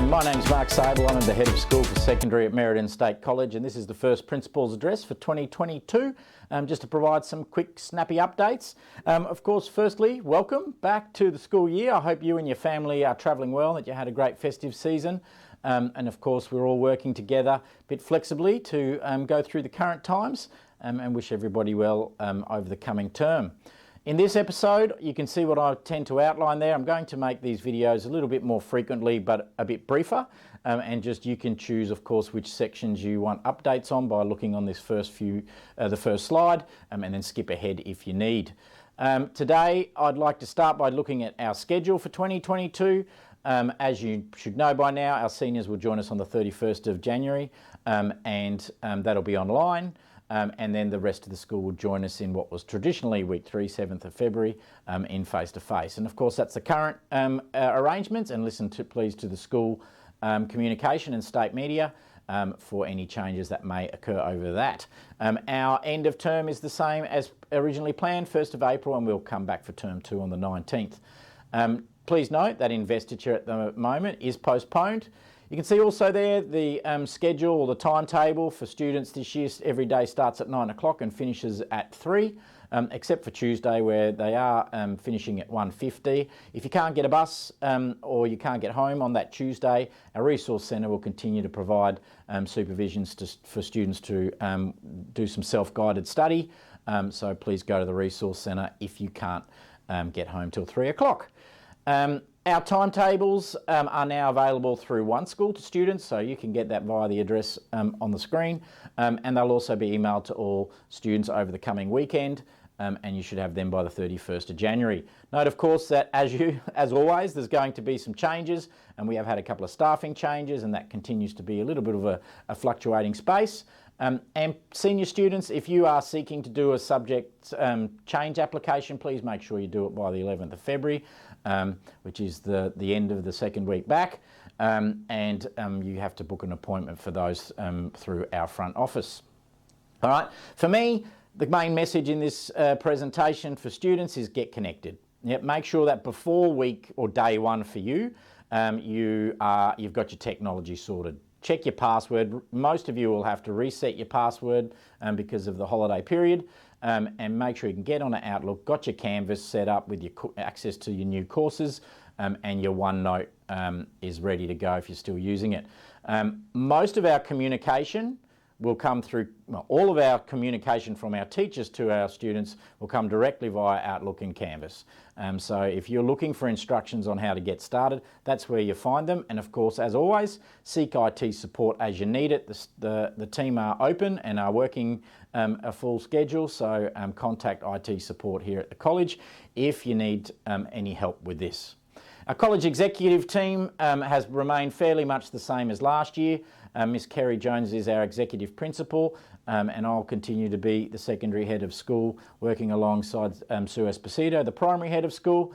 My name's Mark Seijbel. I'm the Head of School for Secondary at Merredin State College, and this is the first Principal's Address for 2022, just to provide some quick, snappy updates. Of course, firstly, welcome back to the school year. I hope you and your family are travelling well, that you had a great festive season. And of course, we're all working together a bit flexibly to go through the current times and wish everybody well over the coming term. In this episode, you can see what I tend to outline there. I'm going to make these videos a little bit more frequently, but a bit briefer. And just you can choose, of course, which sections you want updates on by looking on this the first slide, and then skip ahead if you need. Today, I'd like to start by looking at our schedule for 2022. As you should know by now, our seniors will join us on the 31st of January, and that'll be online. And then the rest of the school will join us in what was traditionally week 3, 7th of February, in face-to-face. And of course, that's the current arrangements, and listen please to the school communication and state media for any changes that may occur over that. Our end of term is the same as originally planned, 1st of April, and we'll come back for term 2 on the 19th. Please note that investiture at the moment is postponed. You can see also there the schedule or the timetable for students this year. Every day starts at 9 o'clock and finishes at 3, except for Tuesday where they are finishing at 1:50. If you can't get a bus or you can't get home on that Tuesday, our resource centre will continue to provide supervisions for students to do some self-guided study. So please go to the resource centre if you can't get home till 3 o'clock. Our timetables are now available through One School to students, so you can get that via the address on the screen, and they'll also be emailed to all students over the coming weekend, and you should have them by the 31st of January. Note, of course, that as always, there's going to be some changes, and we have had a couple of staffing changes, and that continues to be a little bit of a fluctuating space. And senior students, if you are seeking to do a subject change application, please make sure you do it by the 11th of February, which is the end of the second week back, and you have to book an appointment for those through our front office. All right, for me, the main message in this presentation for students is get connected. Yep, make sure that before week or day 1 for you, you've got your technology sorted. Check your password. Most of you will have to reset your password because of the holiday period, and make sure you can get on an Outlook, got your Canvas set up with your access to your new courses, and your OneNote is ready to go if you're still using it. Most of our communication will come through, well, all of our communication from our teachers to our students will come directly via Outlook and Canvas. So if you're looking for instructions on how to get started, that's where you find them. And of course, as always, seek IT support as you need it. The team are open and are working a full schedule, so contact IT support here at the college if you need any help with this. Our college executive team has remained fairly much the same as last year. Miss Kerry Jones is our executive principal, and I'll continue to be the secondary head of school, working alongside Sue Esposito, the primary head of school.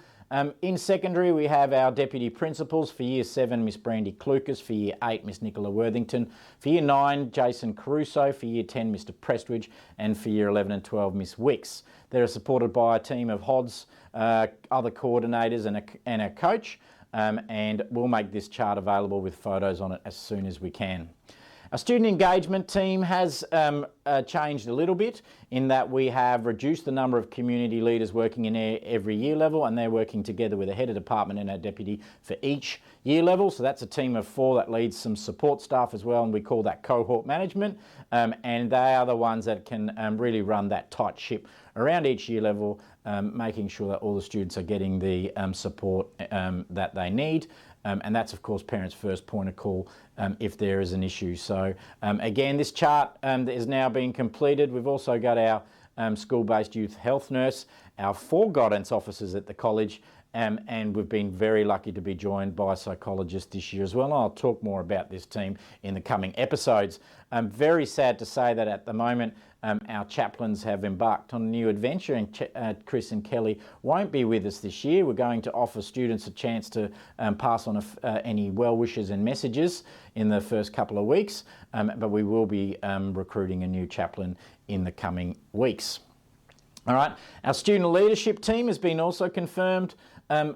In secondary, we have our deputy principals. For year 7, Miss Brandy Klukas. For year 8, Miss Nicola Worthington. For year 9, Jason Caruso. For year 10, Mr Prestwidge. And for year 11 and 12, Miss Wicks. They're supported by a team of HODs, other coordinators and a coach, and we'll make this chart available with photos on it as soon as we can. Our student engagement team has changed a little bit in that we have reduced the number of community leaders working in every year level, and they're working together with a head of department and a deputy for each year level. So that's a team of 4 that leads some support staff as well, and we call that cohort management. And they are the ones that can really run that tight ship around each year level, making sure that all the students are getting the support that they need. And that's, of course, parents' first point of call if there is an issue. So again, this chart is now being completed. We've also got our school-based youth health nurse, our 4 guidance officers at the college, and we've been very lucky to be joined by a psychologist this year as well. I'll talk more about this team in the coming episodes. I'm very sad to say that at the moment our chaplains have embarked on a new adventure, and Chris and Kelly won't be with us this year. We're going to offer students a chance to pass on any well wishes and messages in the first couple of weeks, but we will be recruiting a new chaplain in the coming weeks. All right, our student leadership team has been also confirmed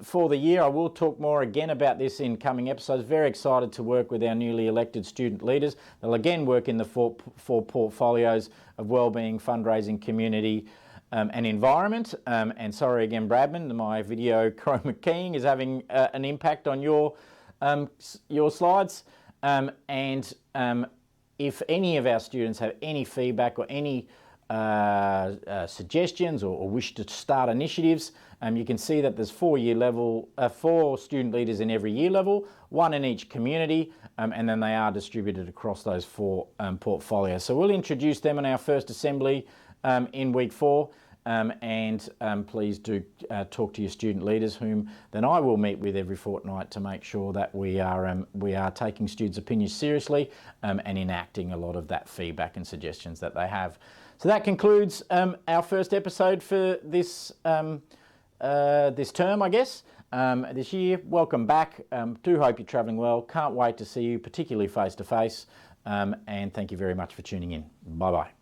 for the year. I will talk more again about this in coming episodes. Very excited to work with our newly elected student leaders. They'll again work in the four portfolios of wellbeing, fundraising, community and environment. And sorry again, Bradman, my video chroma keying is having an impact on your slides. If any of our students have any feedback or any suggestions or wish to start initiatives, you can see that there's four student leaders in every year level, one in each community, and then they are distributed across those four portfolios. So we'll introduce them in our first assembly in week 4, and please do talk to your student leaders, whom then I will meet with every fortnight to make sure that we are taking students' opinions seriously and enacting a lot of that feedback and suggestions that they have. So that concludes our first episode for this this term, I guess, this year. Welcome back. Do hope you're travelling well. Can't wait to see you, particularly face to face. And thank you very much for tuning in. Bye bye.